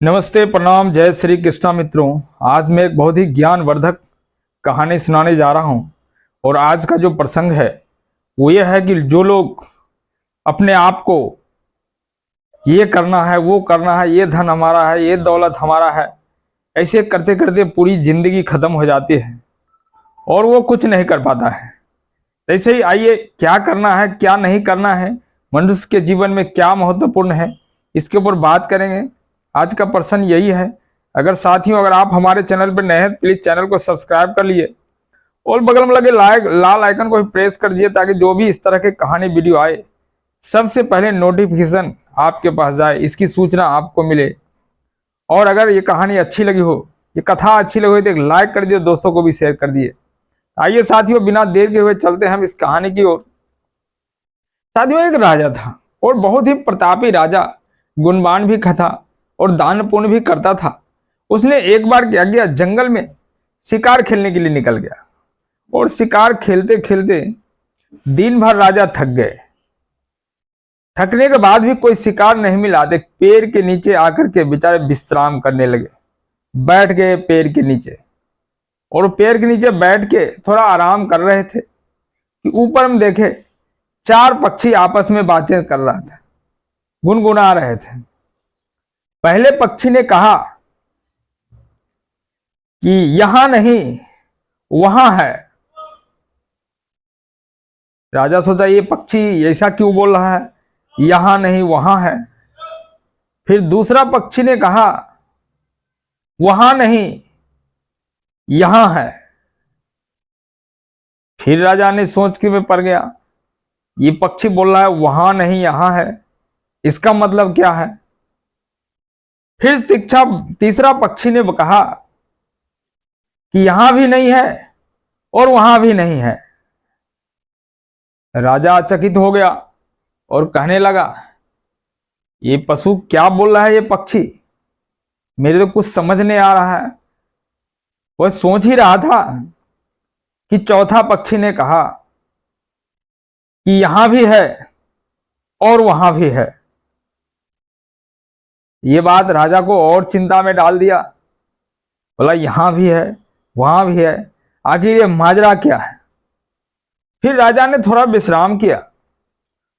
नमस्ते, प्रणाम, जय श्री कृष्णा मित्रों। आज मैं एक बहुत ही ज्ञानवर्धक कहानी सुनाने जा रहा हूं। और आज का जो प्रसंग है वो ये है कि जो लोग अपने आप को ये करना है, वो करना है, ये धन हमारा है, ये दौलत हमारा है, ऐसे करते करते पूरी जिंदगी खत्म हो जाती है और वो कुछ नहीं कर पाता है। ऐसे ही आइए, क्या करना है, क्या नहीं करना है, मनुष्य के जीवन में क्या महत्वपूर्ण है, इसके ऊपर बात करेंगे। आज का प्रश्न यही है। अगर साथियों, अगर आप हमारे चैनल पर नए हैं, प्लीज चैनल को सब्सक्राइब कर लिए और बगल में लगे लाल आइकन को भी प्रेस कर दिए, ताकि जो भी इस तरह के कहानी वीडियो आए सबसे पहले नोटिफिकेशन आपके पास जाए, इसकी सूचना आपको मिले। और अगर ये कहानी अच्छी लगी हो, ये कथा अच्छी लगी हो, तो एक लाइक कर दिए, दोस्तों को भी शेयर कर दिए। आइए साथियों, बिना देर के हुए चलते हैं हम इस कहानी की ओर। साथियों, एक राजा था और बहुत ही प्रतापी राजा, गुणवान भी था और दान पुण्य भी करता था। उसने एक बार क्या किया, जंगल में शिकार खेलने के लिए निकल गया और शिकार खेलते खेलते दिन भर राजा थक गए। थकने के बाद भी कोई शिकार नहीं मिला तो पेड़ के नीचे आकर के बेचारे विश्राम करने लगे। बैठ गए पेड़ के नीचे और पेड़ के नीचे बैठ के थोड़ा आराम कर रहे थे कि ऊपर में देखे चार पक्षी आपस में बातें कर रहा था, गुनगुना रहे थे। पहले पक्षी ने कहा कि यहां नहीं वहां है। राजा सोचा ये पक्षी ऐसा क्यों बोल रहा है, यहां नहीं वहां है। फिर दूसरा पक्षी ने कहा वहां नहीं यहां है। फिर राजा ने सोच के में पड़ गया, ये पक्षी बोल रहा है वहां नहीं यहां है, इसका मतलब क्या है। फिर तीसरा पक्षी ने कहा कि यहां भी नहीं है और वहां भी नहीं है। राजा चकित हो गया और कहने लगा, ये पशु क्या बोल रहा है, ये पक्षी मेरे तो कुछ समझ नहीं आ रहा है। वह सोच ही रहा था कि चौथा पक्षी ने कहा कि यहां भी है और वहां भी है। ये बात राजा को और चिंता में डाल दिया। बोला यहां भी है वहां भी है, आखिर ये माजरा क्या है। फिर राजा ने थोड़ा विश्राम किया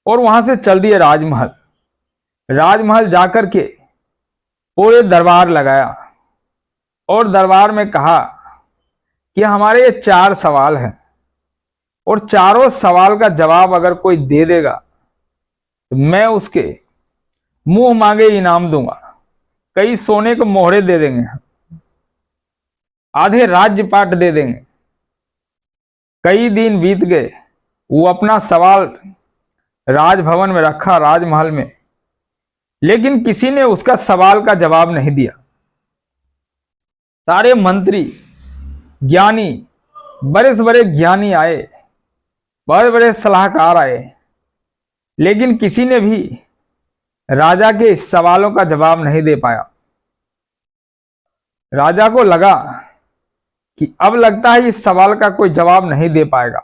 और वहां से चल दिए राजमहल। राजमहल जाकर के पूरे दरबार लगाया और दरबार में कहा कि हमारे ये चार सवाल हैं और चारों सवाल का जवाब अगर कोई दे देगा तो मैं उसके मुंह मांगे इनाम दूंगा। कई सोने के मोहरे दे देंगे, आधे राज्य पाट दे देंगे। कई दिन बीत गए, वो अपना सवाल राजभवन में रखा, राजमहल में, लेकिन किसी ने उसका सवाल का जवाब नहीं दिया। सारे मंत्री, ज्ञानी, बड़े से बड़े ज्ञानी आए, बड़े बड़े सलाहकार आए, लेकिन किसी ने भी राजा के इस सवालों का जवाब नहीं दे पाया। राजा को लगा कि अब लगता है इस सवाल का कोई जवाब नहीं दे पाएगा।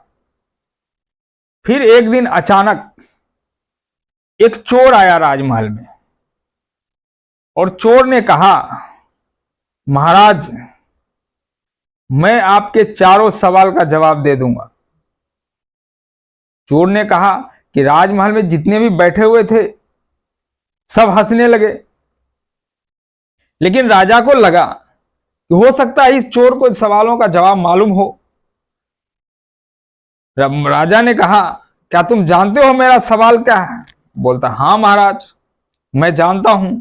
फिर एक दिन अचानक एक चोर आया राजमहल में और चोर ने कहा, महाराज मैं आपके चारों सवाल का जवाब दे दूंगा। चोर ने कहा कि राजमहल में जितने भी बैठे हुए थे सब हंसने लगे, लेकिन राजा को लगा कि हो सकता है इस चोर को सवालों का जवाब मालूम हो। राजा ने कहा, क्या तुम जानते हो मेरा सवाल क्या है। बोलता, हाँ महाराज मैं जानता हूं,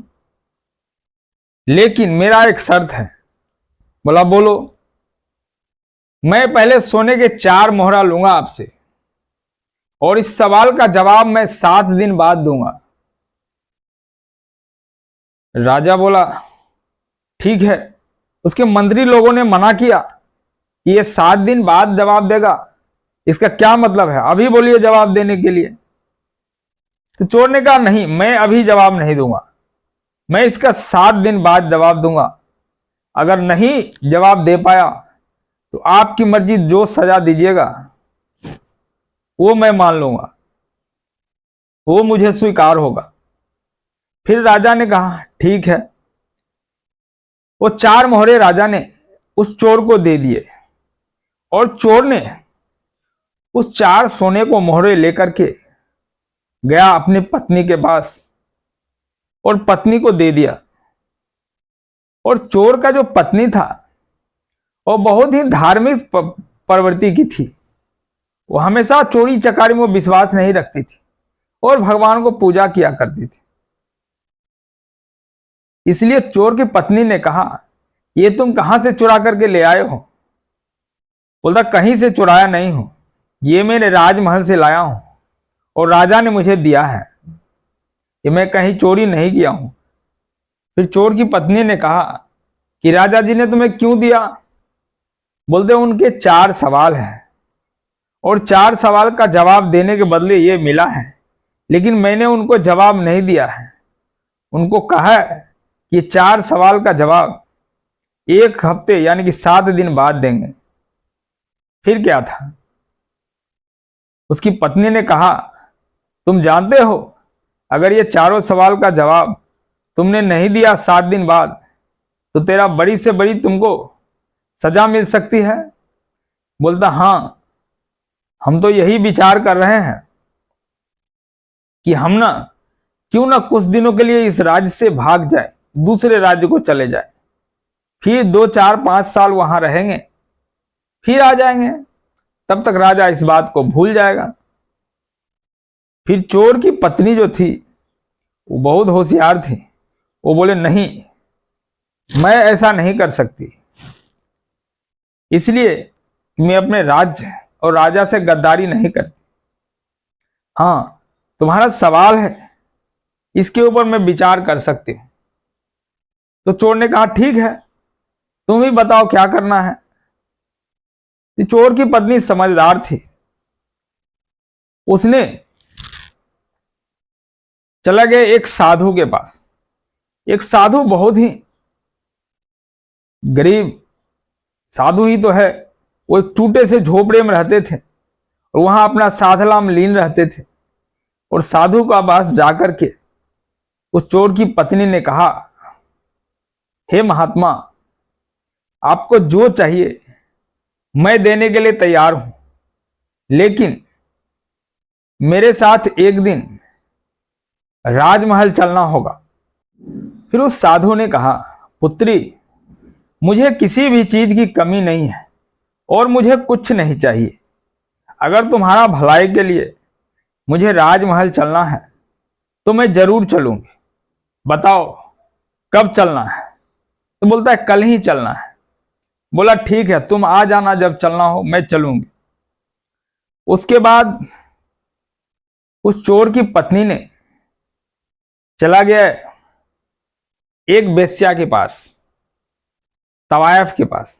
लेकिन मेरा एक शर्त है। बोला, बोलो। मैं पहले सोने के 4 मोहरा लूंगा आपसे और इस सवाल का जवाब मैं 7 दिन बाद दूंगा। राजा बोला, ठीक है। उसके मंत्री लोगों ने मना किया कि ये 7 दिन बाद जवाब देगा, इसका क्या मतलब है, अभी बोलिए जवाब देने के लिए। तो चोर ने कहा, नहीं मैं अभी जवाब नहीं दूंगा, मैं इसका 7 दिन बाद जवाब दूंगा। अगर नहीं जवाब दे पाया तो आपकी मर्जी, जो सजा दीजिएगा वो मैं मान लूंगा, वो मुझे स्वीकार होगा। फिर राजा ने कहा, ठीक है वो 4 मोहरे राजा ने उस चोर को दे दिए और चोर ने उस 4 सोने को मोहरे लेकर के गया अपनी पत्नी के पास और पत्नी को दे दिया। और चोर का जो पत्नी था वो बहुत ही धार्मिक प्रवृत्ति की थी। वो हमेशा चोरी चकारी में विश्वास नहीं रखती थी और भगवान को पूजा किया करती थी। इसलिए चोर की पत्नी ने कहा, ये तुम कहां से चुरा करके ले आए हो? बोलता, कहीं से चुराया नहीं हूं, ये मेरे राजमहल से लाया हूं और राजा ने मुझे दिया है, ये मैं कहीं चोरी नहीं किया हूं। फिर चोर की पत्नी ने कहा कि राजा जी ने तुम्हें क्यों दिया? बोलते, उनके 4 सवाल हैं और 4 सवाल का जवाब देने के बदले ये मिला है, लेकिन मैंने उनको जवाब नहीं दिया है। उनको कहा है कि 4 सवाल का जवाब 1 हफ्ते यानी कि 7 दिन बाद देंगे। फिर क्या था? उसकी पत्नी ने कहा, तुम जानते हो अगर ये चारों सवाल का जवाब तुमने नहीं दिया 7 दिन बाद तो तेरा बड़ी से बड़ी तुमको सजा मिल सकती है। बोलता, हाँ, हम तो यही विचार कर रहे हैं कि हम क्यों ना कुछ दिनों के लिए इस राज्य से भाग जाए, दूसरे राज्य को चले जाए, फिर 2, 4, 5 साल वहां रहेंगे, फिर आ जाएंगे। तब तक राजा इस बात को भूल जाएगा। फिर चोर की पत्नी जो थी वो बहुत होशियार थी। वो बोले, नहीं, मैं ऐसा नहीं कर सकती, इसलिए मैं अपने राज्य और राजा से गद्दारी नहीं करती। हाँ, तुम्हारा सवाल है, इसके ऊपर मैं विचार कर सकती हूं। तो चोर ने कहा, ठीक है, तुम ही बताओ क्या करना है। तो चोर की पत्नी समझदार थी। उसने चला गया एक साधु के पास। एक साधु बहुत ही गरीब साधु ही तो है, वो एक टूटे से झोपड़े में रहते थे और वहां अपना साधना में लीन रहते थे। और साधु का पास जाकर के उस चोर की पत्नी ने कहा, हे महात्मा, आपको जो चाहिए मैं देने के लिए तैयार हूं, लेकिन मेरे साथ एक दिन राजमहल चलना होगा। फिर उस साधु ने कहा, पुत्री, मुझे किसी भी चीज की कमी नहीं है और मुझे कुछ नहीं चाहिए। अगर तुम्हारा भलाई के लिए मुझे राजमहल चलना है तो मैं जरूर चलूंगी। बताओ कब चलना है? तो बोलता है, कल ही चलना है। बोला, ठीक है, तुम आ जाना जब चलना हो, मैं चलूंगी। उसके बाद उस चोर की पत्नी ने चला गया एक वेश्या के पास, तवायफ के पास।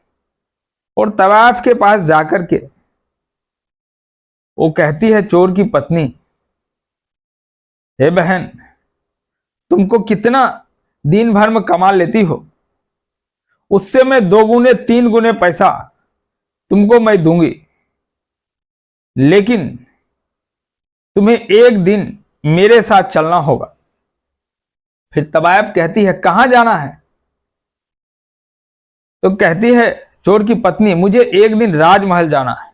और तवायफ के पास जाकर के वो कहती है चोर की पत्नी, हे बहन, तुमको कितना दिन भर में कमा लेती हो, उससे मैं 2 गुने 3 गुने पैसा तुमको मैं दूंगी, लेकिन तुम्हें एक दिन मेरे साथ चलना होगा। फिर तवायफ कहती है, कहां जाना है? तो कहती है चोर की पत्नी, मुझे एक दिन राजमहल जाना है,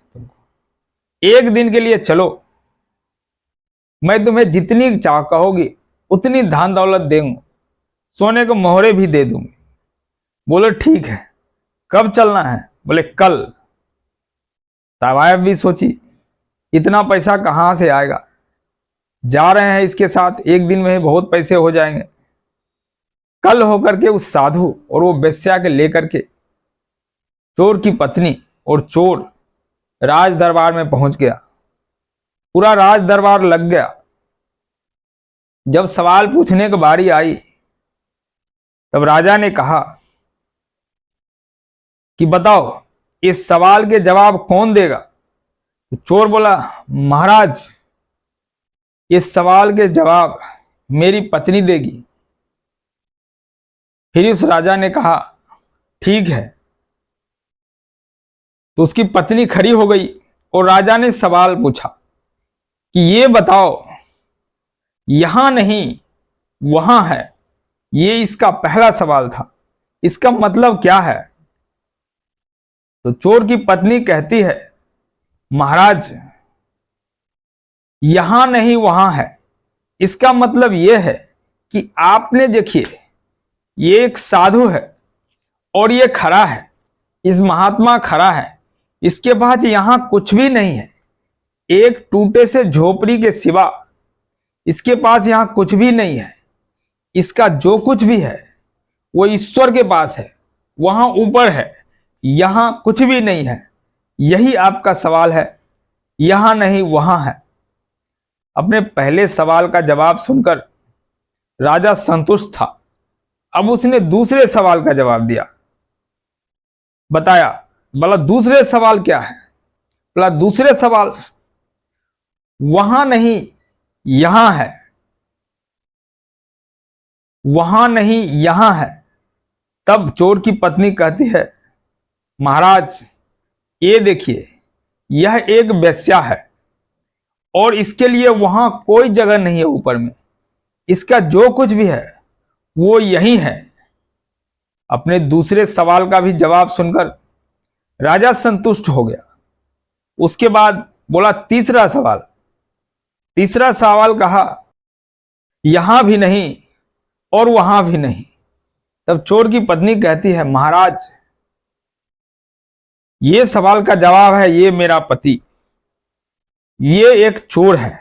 एक दिन के लिए चलो, मैं तुम्हें जितनी चाह कहोगी उतनी धन दौलत दूंगा, सोने को मोहरे भी दे दूंगी। बोले, ठीक है, कब चलना है? बोले, कल। तवायफ भी सोची, इतना पैसा कहां से आएगा, जा रहे हैं इसके साथ, एक दिन में ही बहुत पैसे हो जाएंगे। कल होकर के उस साधु और वो वेश्या के लेकर के चोर की पत्नी और चोर राज दरबार में पहुंच गया। पूरा राज दरबार लग गया। जब सवाल पूछने की बारी आई तब राजा ने कहा कि बताओ इस सवाल के जवाब कौन देगा? तो चोर बोला, महाराज, इस सवाल के जवाब मेरी पत्नी देगी। फिर उस राजा ने कहा, ठीक है। तो उसकी पत्नी खड़ी हो गई और राजा ने सवाल पूछा कि ये बताओ, यहां नहीं वहां है। ये इसका पहला सवाल था। इसका मतलब क्या है? तो चोर की पत्नी कहती है, महाराज यहां नहीं वहां है। इसका मतलब यह है कि आपने देखिए, ये एक साधु है और ये खड़ा है, इस महात्मा खड़ा है, इसके पास यहां कुछ भी नहीं है, एक टूटे से झोपड़ी के सिवा इसके पास यहां कुछ भी नहीं है। इसका जो कुछ भी है वो ईश्वर के पास है, वहां ऊपर है, यहां कुछ भी नहीं है। यही आपका सवाल है, यहां नहीं वहां है। अपने पहले सवाल का जवाब सुनकर राजा संतुष्ट था। अब उसने दूसरे सवाल का जवाब दिया, बताया, बोला दूसरे सवाल क्या है? बोला दूसरे सवाल, वहां नहीं यहां है, वहां नहीं यहां है। तब चोर की पत्नी कहती है, महाराज ये देखिए, यह एक वेश्या है और इसके लिए वहां कोई जगह नहीं है ऊपर में, इसका जो कुछ भी है वो यही है। अपने दूसरे सवाल का भी जवाब सुनकर राजा संतुष्ट हो गया। उसके बाद बोला तीसरा सवाल। तीसरा सवाल कहा, यहां भी नहीं और वहां भी नहीं। तब चोर की पत्नी कहती है, महाराज ये सवाल का जवाब है, ये मेरा पति, ये एक चोर है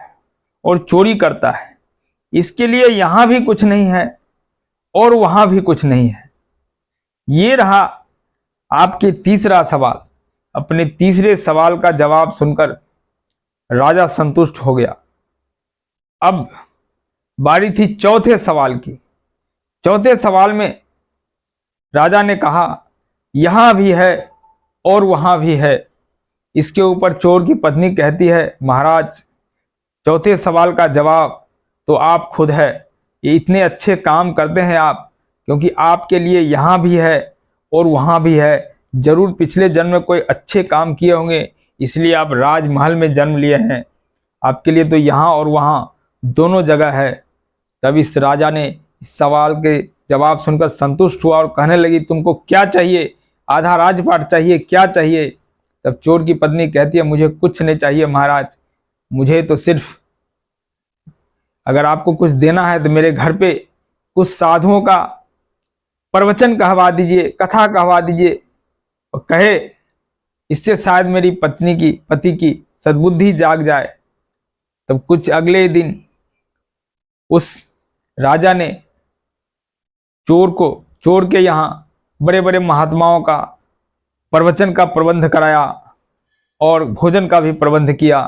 और चोरी करता है, इसके लिए यहां भी कुछ नहीं है और वहां भी कुछ नहीं है। ये रहा आपके तीसरा सवाल। अपने तीसरे सवाल का जवाब सुनकर राजा संतुष्ट हो गया। अब बारी थी चौथे सवाल की। चौथे सवाल में राजा ने कहा, यहां भी है और वहां भी है। इसके ऊपर चोर की पत्नी कहती है, महाराज चौथे सवाल का जवाब तो आप खुद है, ये इतने अच्छे काम करते हैं आप, क्योंकि आपके लिए यहाँ भी है और वहाँ भी है। जरूर पिछले जन्म में कोई अच्छे काम किए होंगे, इसलिए आप राजमहल में जन्म लिए हैं, आपके लिए तो यहाँ और वहाँ दोनों जगह है। तब इस राजा ने इस सवाल के जवाब सुनकर संतुष्ट हुआ और कहने लगी, तुमको क्या चाहिए? आधा राजपाट चाहिए, क्या चाहिए? तब चोर की पत्नी कहती है, मुझे कुछ नहीं चाहिए महाराज, मुझे तो सिर्फ अगर आपको कुछ देना है तो मेरे घर पे कुछ साधुओं का प्रवचन कहवा दीजिए, कथा कहवा दीजिए, और कहे इससे शायद मेरी पति की सद्बुद्धि जाग जाए। तब कुछ अगले दिन उस राजा ने चोर के यहाँ बड़े बड़े महात्माओं का प्रवचन का प्रबंध कराया और भोजन का भी प्रबंध किया।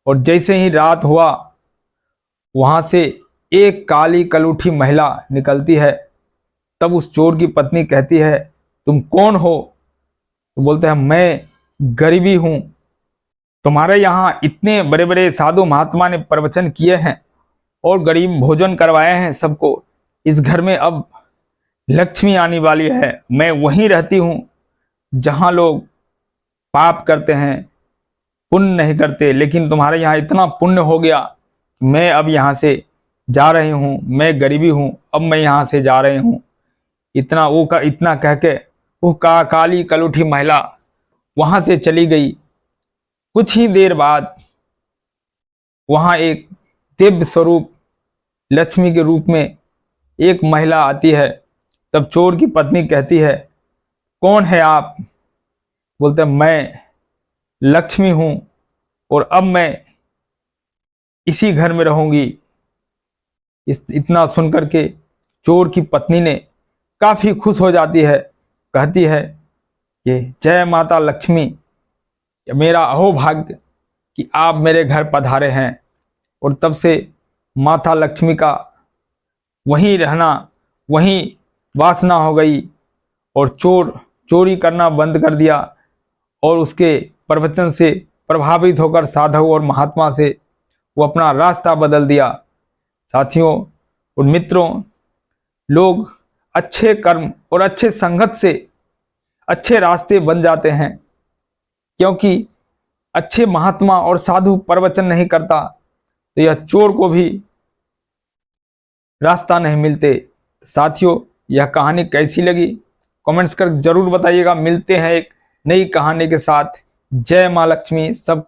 और जैसे ही रात हुआ, वहां से एक काली कलूठी महिला निकलती है। तब उस चोर की पत्नी कहती है, तुम कौन हो? तो बोलते हैं, मैं गरीबी हूं, तुम्हारे यहाँ इतने बड़े बड़े साधु महात्मा ने प्रवचन किए हैं और गरीब भोजन करवाए हैं सबको, इस घर में अब लक्ष्मी आने वाली है। मैं वहीं रहती हूं जहां लोग पाप करते हैं, पुण्य नहीं करते, लेकिन तुम्हारे यहाँ इतना पुण्य हो गया, मैं अब यहाँ से जा रही हूँ, मैं गरीबी हूँ, अब मैं यहाँ से जा रही हूँ। इतना कह के वो काली कलूठी महिला वहां से चली गई। कुछ ही देर बाद वहां एक दिव्य स्वरूप लक्ष्मी के रूप में एक महिला आती है। तब चोर की पत्नी कहती है, कौन है आप? बोलते हैं, मैं लक्ष्मी हूं और अब मैं इसी घर में रहूंगी। इतना सुनकर के चोर की पत्नी ने काफी खुश हो जाती है, कहती है कि जय माता लक्ष्मी, मेरा अहोभाग्य कि आप मेरे घर पधारे हैं। और तब से माता लक्ष्मी का वहीं रहना, वहीं वासना हो गई और चोरी करना बंद कर दिया और उसके प्रवचन से प्रभावित होकर साधु और महात्मा से वो अपना रास्ता बदल दिया। साथियों और मित्रों, लोग अच्छे कर्म और अच्छे संगत से अच्छे रास्ते बन जाते हैं, क्योंकि अच्छे महात्मा और साधु प्रवचन नहीं करता तो यह चोर को भी रास्ता नहीं मिलते। साथियों, यह कहानी कैसी लगी कमेंट्स कर जरूर बताइएगा। मिलते हैं एक नई कहानी के साथ। जय माँ लक्ष्मी सब।